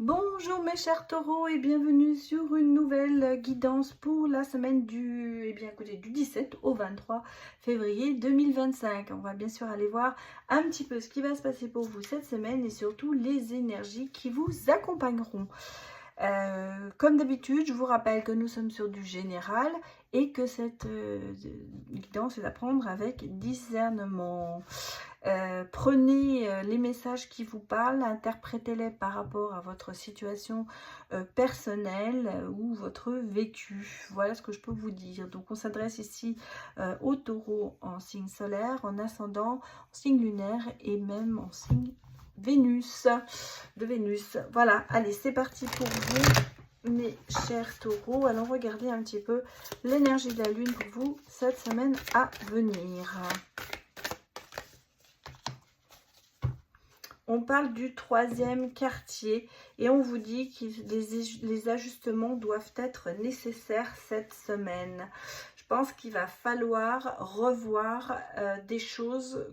Bonjour mes chers taureaux et bienvenue sur une nouvelle guidance pour la semaine du 17 au 23 février 2025. On va bien sûr aller voir un petit peu ce qui va se passer pour vous cette semaine et surtout les énergies qui vous accompagneront. Comme d'habitude, je vous rappelle que nous sommes sur du général et que cette guidance est à prendre avec discernement. Prenez les messages qui vous parlent, interprétez-les par rapport à votre situation personnelle ou votre vécu. Voilà ce que je peux vous dire. Donc on s'adresse ici au taureau en signe solaire, en ascendant, en signe lunaire et même en signe Vénus, de Vénus. Voilà, allez, c'est parti pour vous, mes chers taureaux. Allons regarder un petit peu l'énergie de la lune pour vous cette semaine à venir. On parle du troisième quartier et on vous dit que les ajustements doivent être nécessaires cette semaine. Je pense qu'il va falloir revoir des choses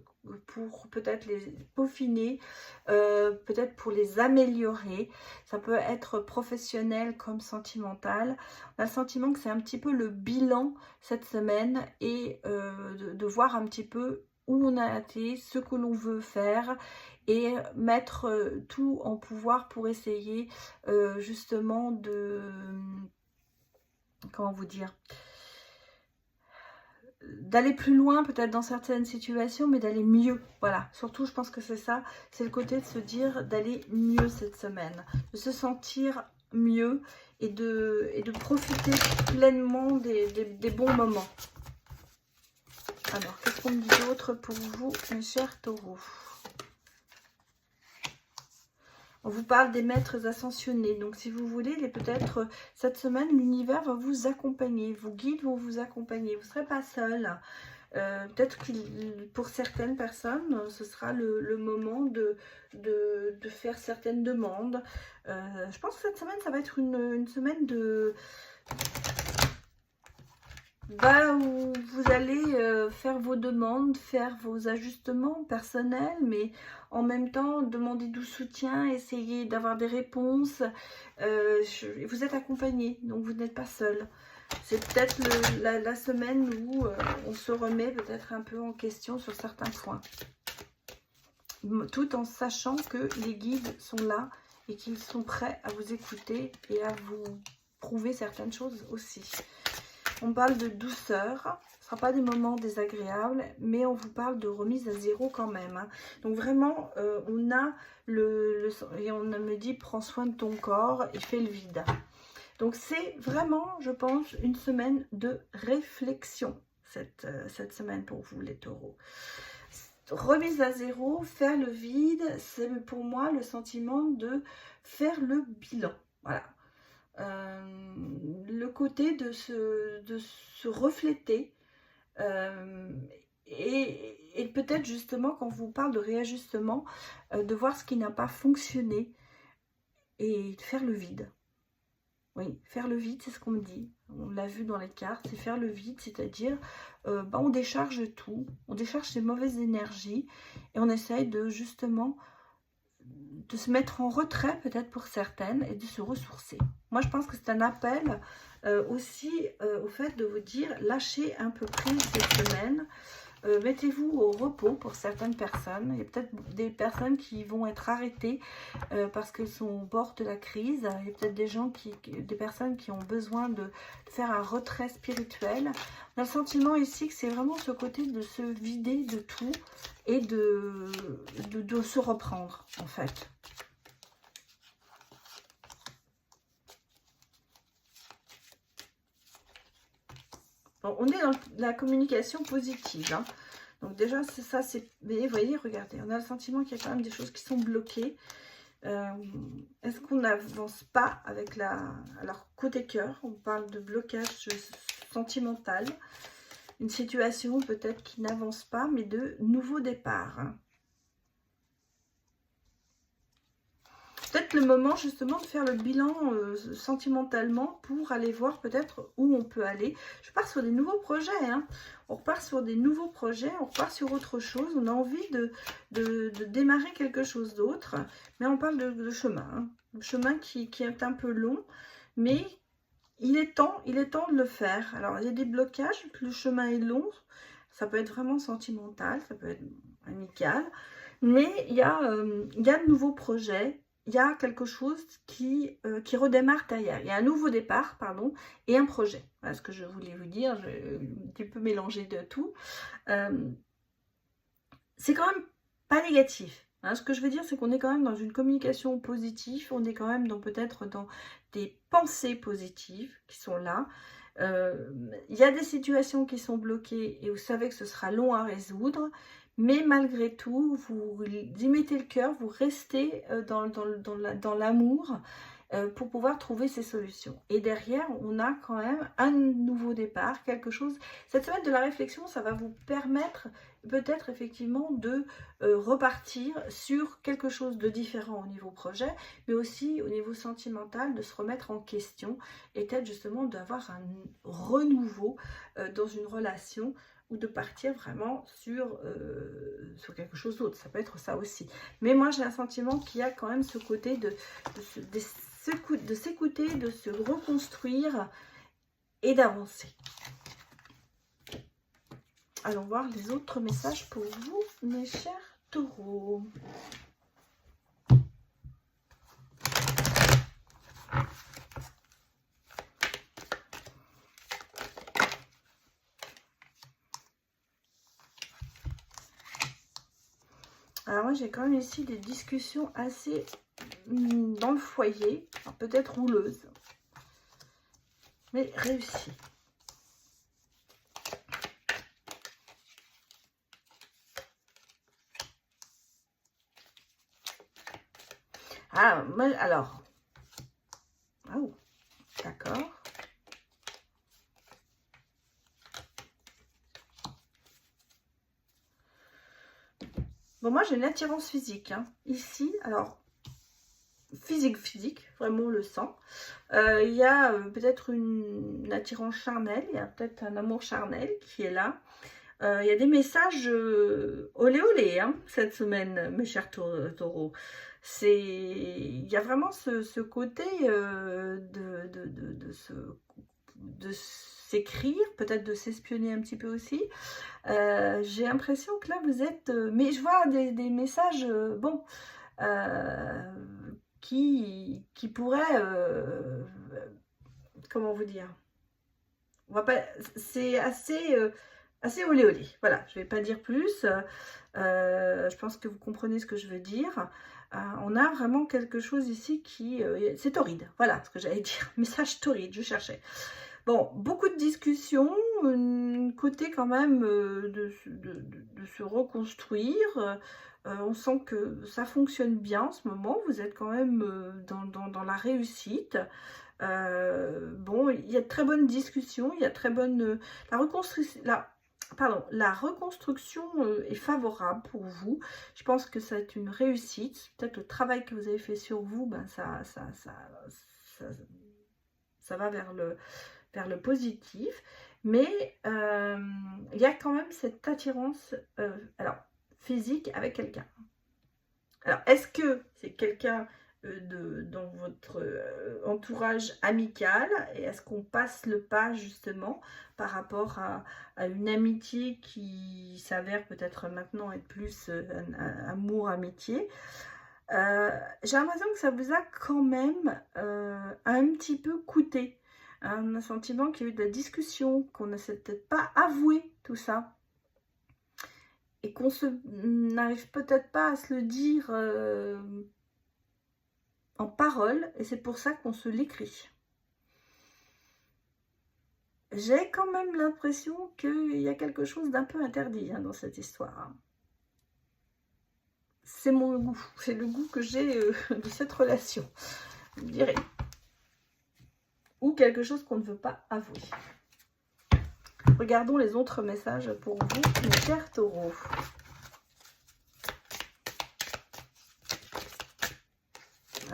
pour peut-être les peaufiner, peut-être pour les améliorer. Ça peut être professionnel comme sentimental. On a le sentiment que c'est un petit peu le bilan cette semaine et de voir un petit peu où on a été, ce que l'on veut faire et mettre tout en pouvoir pour essayer justement de, comment vous dire, d'aller plus loin peut-être dans certaines situations, mais d'aller mieux. Voilà, surtout je pense que c'est ça, c'est le côté de se dire d'aller mieux cette semaine, de se sentir mieux et de profiter pleinement des bons moments. Alors, qu'est-ce qu'on me dit d'autre pour vous, mes chers taureaux ? On vous parle des maîtres ascensionnés. Donc, si vous voulez, peut-être cette semaine, l'univers va vous accompagner. Vos guides vont vous accompagner. Vous ne serez pas seul. Peut-être que pour certaines personnes, ce sera le moment de faire certaines demandes. Je pense que cette semaine, ça va être une semaine de... où vous allez faire vos demandes, faire vos ajustements personnels, mais en même temps demander du soutien, essayer d'avoir des réponses. Vous êtes accompagné, donc vous n'êtes pas seul. C'est peut-être la semaine où on se remet peut-être un peu en question sur certains points. Tout en sachant que les guides sont là et qu'ils sont prêts à vous écouter et à vous prouver certaines choses aussi. On parle de douceur, ce ne sera pas des moments désagréables, mais on vous parle de remise à zéro quand même. Hein. Donc vraiment, on a et on me dit, prends soin de ton corps et fais le vide. Donc c'est vraiment, je pense, une semaine de réflexion, cette semaine pour vous les taureaux. Remise à zéro, faire le vide, c'est pour moi le sentiment de faire le bilan. Voilà. Le côté de se refléter et peut-être justement quand on vous parle de réajustement, de voir ce qui n'a pas fonctionné et de faire le vide. Oui, faire le vide, c'est ce qu'on me dit. On l'a vu dans les cartes, c'est faire le vide, c'est-à-dire on décharge tout, on décharge ces mauvaises énergies et on essaye de justement de se mettre en retrait peut-être pour certaines et de se ressourcer. Moi je pense que c'est un appel aussi au fait de vous dire lâchez un peu prise cette semaine, mettez-vous au repos pour certaines personnes. Il y a peut-être des personnes qui vont être arrêtées parce qu'elles sont au bord de la crise. Il y a peut-être des personnes qui ont besoin de faire un retrait spirituel. On a le sentiment ici que c'est vraiment ce côté de se vider de tout et de se reprendre en fait. Bon, on est dans la communication positive. Hein. Donc déjà, c'est ça, mais vous voyez, regardez, on a le sentiment qu'il y a quand même des choses qui sont bloquées. Est-ce qu'on n'avance pas avec alors, côté cœur, on parle de blocage sentimental. Une situation peut-être qui n'avance pas, mais de nouveau départ. Hein. peut-être le moment justement de faire le bilan sentimentalement pour aller voir peut-être où on peut aller. Je pars sur des nouveaux projets, hein. On repart sur des nouveaux projets, on repart sur autre chose. On a envie de démarrer quelque chose d'autre, mais on parle de chemin, hein. Le chemin qui est un peu long, mais il est temps de le faire. Alors, il y a des blocages, le chemin est long, ça peut être vraiment sentimental, ça peut être amical, mais il y a de nouveaux projets, il y a quelque chose qui redémarre derrière. Il y a un nouveau départ, pardon, et un projet. Voilà ce que je voulais vous dire, j'ai un petit peu mélangé de tout. C'est quand même pas négatif. Hein, ce que je veux dire, c'est qu'on est quand même dans une communication positive, on est quand même peut-être dans des pensées positives qui sont là. Il y a des situations qui sont bloquées et vous savez que ce sera long à résoudre, mais malgré tout, vous y mettez le cœur, vous restez dans l'amour pour pouvoir trouver ces solutions. Et derrière, on a quand même un nouveau départ, quelque chose. Cette semaine de la réflexion, ça va vous permettre peut-être effectivement de repartir sur quelque chose de différent au niveau projet, mais aussi au niveau sentimental, de se remettre en question et peut-être justement d'avoir un renouveau dans une relation ou de partir vraiment sur quelque chose d'autre. Ça peut être ça aussi. Mais moi, j'ai un sentiment qu'il y a quand même ce côté de s'écouter, de se reconstruire et d'avancer. Allons voir les autres messages pour vous, mes chers taureaux. Alors moi j'ai quand même ici des discussions assez dans le foyer, peut-être rouleuses, mais réussies. Ah, alors, oh, d'accord. Bon, moi j'ai une attirance physique, hein. Ici, alors, physique, vraiment on le sent. Il y a peut-être une attirance charnelle, il y a peut-être un amour charnel qui est là. Il y a des messages olé olé hein, cette semaine, mes chers taureaux. Il y a vraiment ce côté de s'écrire, peut-être de s'espionner un petit peu aussi. J'ai l'impression que là vous êtes... mais je vois des messages, bon, qui pourraient... comment vous dire, on va pas... C'est assez olé olé. Voilà, je vais pas dire plus. Je pense que vous comprenez ce que je veux dire. On a vraiment quelque chose ici qui... c'est torride. Voilà ce que j'allais dire. Message torride, je cherchais. Bon, beaucoup de discussions, côté quand même de se reconstruire. On sent que ça fonctionne bien en ce moment. Vous êtes quand même dans la réussite. Bon, il y a de très bonnes discussions, il y a très bonne... la reconstruction est favorable pour vous. Je pense que ça va être une réussite. Peut-être le travail que vous avez fait sur vous, ben ça va vers le positif. Mais il y a quand même cette attirance alors, physique avec quelqu'un. Alors, est-ce que c'est quelqu'un dans votre entourage amical, et est-ce qu'on passe le pas justement par rapport à une amitié qui s'avère peut-être maintenant être plus un amour-amitié. J'ai l'impression que ça vous a quand même un petit peu coûté. On a un sentiment qu'il y a eu de la discussion, qu'on ne s'est peut-être pas avoué tout ça. Et qu'on n'arrive peut-être pas à se le dire en parole, et c'est pour ça qu'on se l'écrit. J'ai quand même l'impression qu'il y a quelque chose d'un peu interdit dans cette histoire. C'est mon goût, c'est le goût que j'ai de cette relation, je dirais. Ou quelque chose qu'on ne veut pas avouer. Regardons les autres messages pour vous, mes chers taureaux.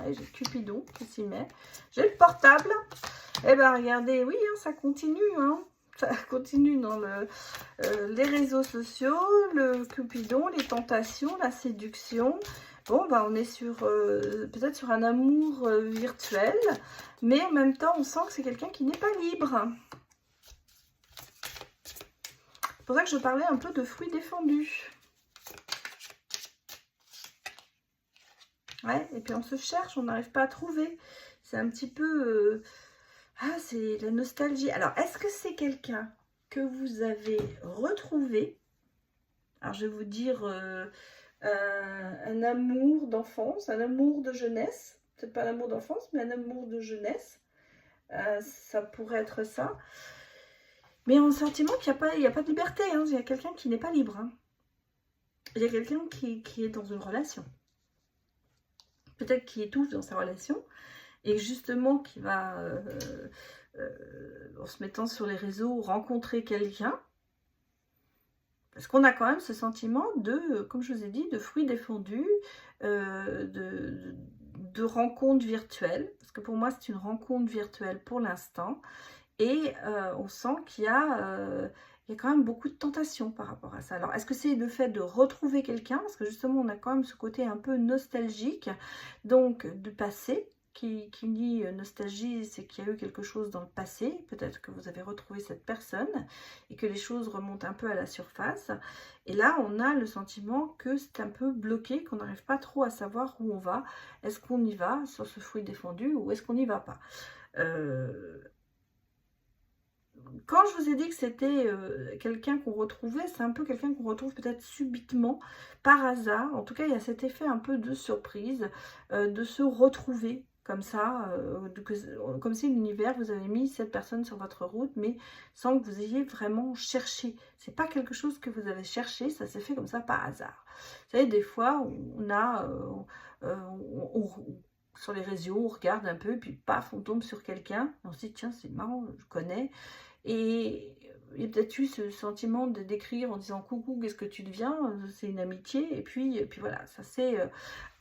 Allez, j'ai Cupidon qui s'y met. J'ai le portable. Eh ben regardez, oui, hein, ça continue. Hein. Ça continue dans les réseaux sociaux, le Cupidon, les tentations, la séduction. Bon, bah, on est sur peut-être sur un amour virtuel, mais en même temps, on sent que c'est quelqu'un qui n'est pas libre. C'est pour ça que je parlais un peu de fruits défendus. Ouais, et puis on se cherche, on n'arrive pas à trouver. C'est un petit peu... Ah, c'est la nostalgie. Alors, est-ce que c'est quelqu'un que vous avez retrouvé? Alors, je vais vous dire un amour d'enfance, un amour de jeunesse. Peut-être pas un amour d'enfance, mais un amour de jeunesse. Ça pourrait être ça. Mais on a le sentiment qu'il n'y a pas de liberté. Hein. Il y a quelqu'un qui n'est pas libre. Hein. Il y a quelqu'un qui est dans une relation. Peut-être qui étouffe dans sa relation. Et justement, qui va, en se mettant sur les réseaux, rencontrer quelqu'un. Parce qu'on a quand même ce sentiment de, comme je vous ai dit, de fruits défendus, de rencontres virtuelles. Parce que pour moi, c'est une rencontre virtuelle pour l'instant. Et on sent qu'il y a quand même beaucoup de tentation par rapport à ça. Alors, est-ce que c'est le fait de retrouver quelqu'un? Parce que justement, on a quand même ce côté un peu nostalgique, donc du passé. Qui dit nostalgie, c'est qu'il y a eu quelque chose dans le passé. Peut-être que vous avez retrouvé cette personne et que les choses remontent un peu à la surface. Et là, on a le sentiment que c'est un peu bloqué, qu'on n'arrive pas trop à savoir où on va. Est-ce qu'on y va sur ce fruit défendu ou est-ce qu'on n'y va pas? Quand je vous ai dit que c'était quelqu'un qu'on retrouvait, c'est un peu quelqu'un qu'on retrouve peut-être subitement, par hasard. En tout cas, il y a cet effet un peu de surprise, de se retrouver comme ça, comme si l'univers vous avait mis cette personne sur votre route, mais sans que vous ayez vraiment cherché. C'est pas quelque chose que vous avez cherché, ça s'est fait comme ça par hasard. Vous savez, des fois, on a... sur les réseaux, on regarde un peu, puis paf, on tombe sur quelqu'un, on se dit, tiens, c'est marrant, je connais. Et il y a peut-être eu ce sentiment de d'écrire en disant coucou, qu'est-ce que tu deviens? C'est une amitié. Et puis voilà, ça c'est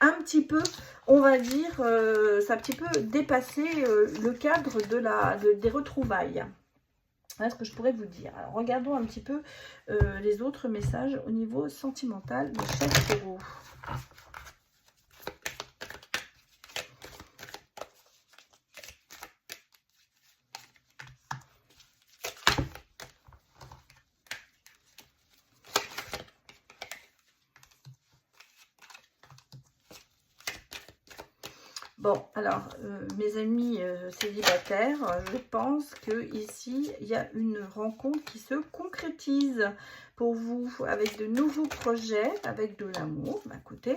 un petit peu, on va dire, ça a un petit peu dépassé le cadre des retrouvailles. Voilà ce que je pourrais vous dire. Alors, regardons un petit peu les autres messages au niveau sentimental de chaque taureau. Bon, alors, mes amis célibataires, je pense que ici il y a une rencontre qui se concrétise pour vous, avec de nouveaux projets, avec de l'amour. Bah, écoutez,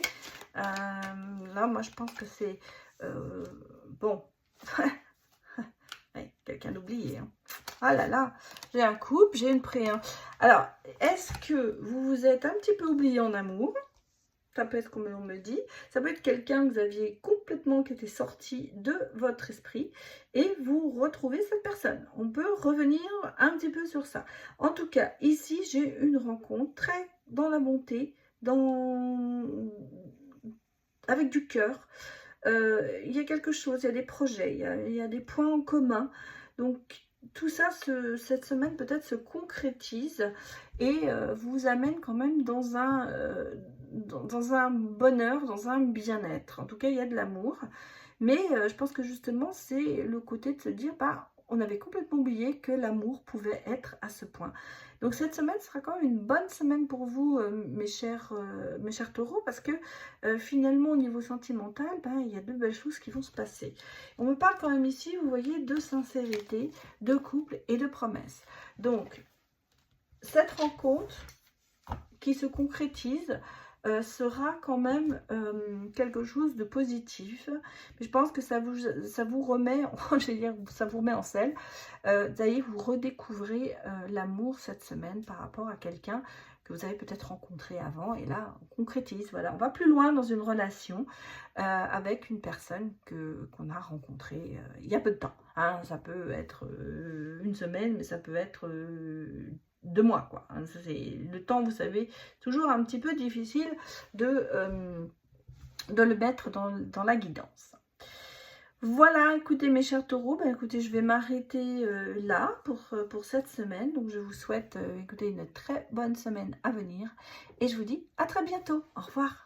là, moi, je pense que c'est... bon, ouais, quelqu'un d'oublié. Hein. Ah là là, j'ai un couple, j'ai une pré. Hein. Alors, est-ce que vous vous êtes un petit peu oublié en amour? Ça peut être comme on me dit, ça peut être quelqu'un que vous aviez complètement qui était sorti de votre esprit et vous retrouvez cette personne. On peut revenir un petit peu sur ça. En tout cas, ici, j'ai une rencontre très dans la bonté, avec du cœur. Il y a quelque chose, il y a des projets, il y a des points en commun. Donc, tout ça, cette semaine, peut-être se concrétise et vous amène quand même dans un bonheur, dans un bien-être. En tout cas, il y a de l'amour. Mais je pense que justement, c'est le côté de se dire, bah, on avait complètement oublié que l'amour pouvait être à ce point. Donc cette semaine sera quand même une bonne semaine pour vous, mes chers taureaux, parce que finalement, au niveau sentimental, ben, il y a de belles choses qui vont se passer. On me parle quand même ici, vous voyez, de sincérité, de couple et de promesse. Donc, cette rencontre qui se concrétise sera quand même quelque chose de positif. Mais je pense que ça vous remet, je vais dire, ça vous remet en selle. D'ailleurs, vous redécouvrez l'amour cette semaine par rapport à quelqu'un que vous avez peut-être rencontré avant. Et là, on concrétise. Voilà, on va plus loin dans une relation avec une personne qu'on a rencontrée il y a peu de temps. Hein. Ça peut être une semaine, mais ça peut être 2 mois, quoi. C'est le temps, vous savez, toujours un petit peu difficile de le mettre dans la guidance. Voilà, écoutez mes chers taureaux, ben, écoutez, je vais m'arrêter là pour cette semaine. Donc je vous souhaite écoutez, une très bonne semaine à venir. Et je vous dis à très bientôt. Au revoir.